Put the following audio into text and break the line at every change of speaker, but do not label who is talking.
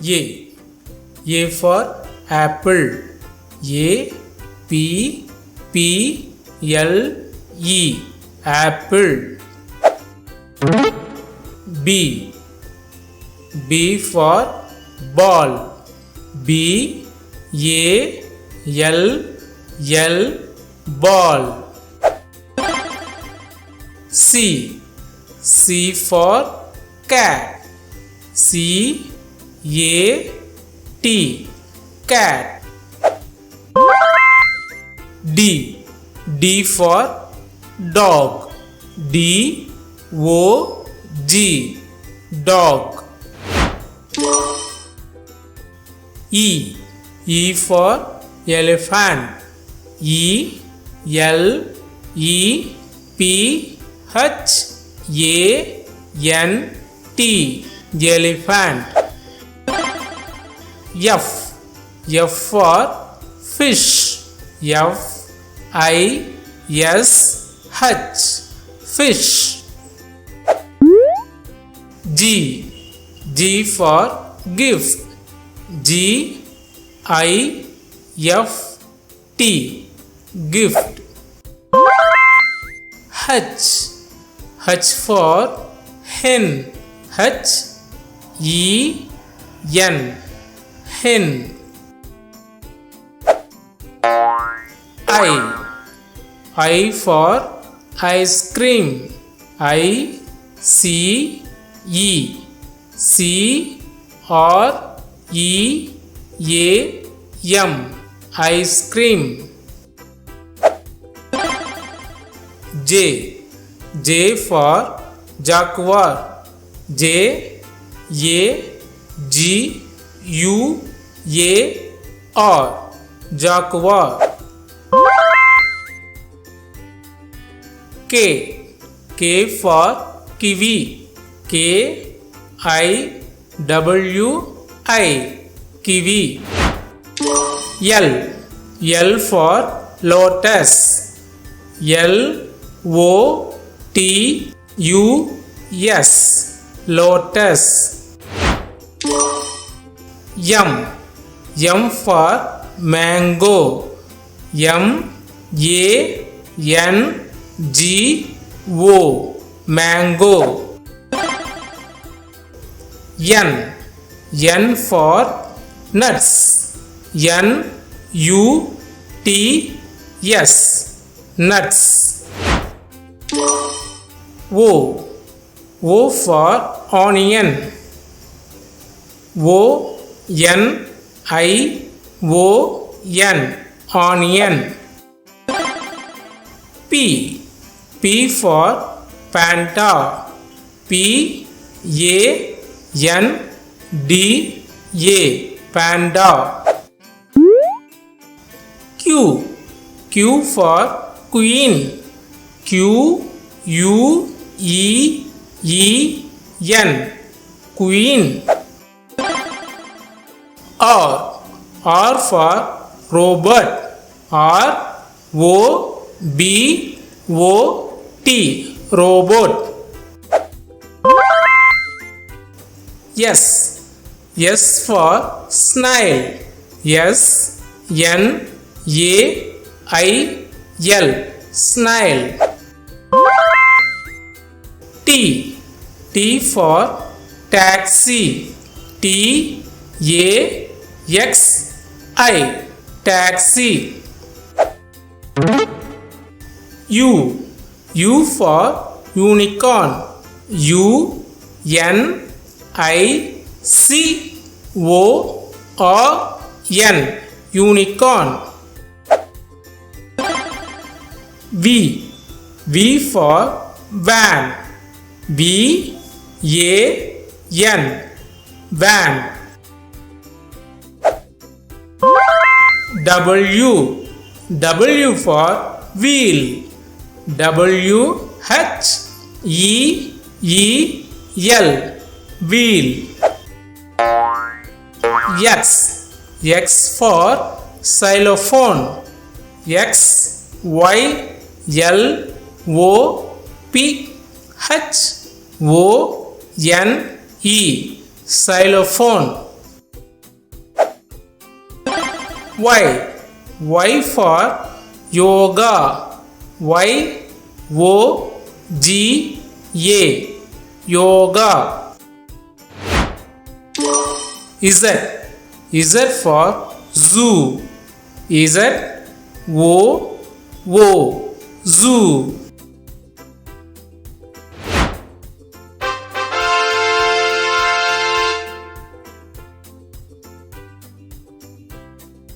A. A for apple. A P P L E apple. B. B for ball. B A L L ball. C. C for cat. C A T cat. D. D for dog. D O G dog. E. E for elephant. E L E P H A N T elephant. F. F for fish. F I S H fish. G. G for gift. G I F T gift. H. H for hen. H E N hen. I. I for ice cream. I C E C R E A M ice cream. J. J for jaguar. J A G U A R jaguar. K. K for kiwi. K I W I kiwi. L. L for lotus. L O T U S lotus. M. M for mango. M A N G O mango. N. N for nuts. N U T S nuts. O. O for onion. O N I O N onion. P. P for panda. P A N D A panda. Q. Q for queen. Q U E E N queen. R. R for robot. R O B O T robot. S. S for snail. S N A I L snail. T. T for taxi. T A X I taxi. U. U for unicorn. U N I C O R N unicorn. V. V for van. V A N van. W. W for wheel. W H E E L wheel. X. X for xylophone. X Y L O P H O N E xylophone. Y. Y for yoga. Y O G A. Yoga. Z. Z for zoo. Z O O. Zoo.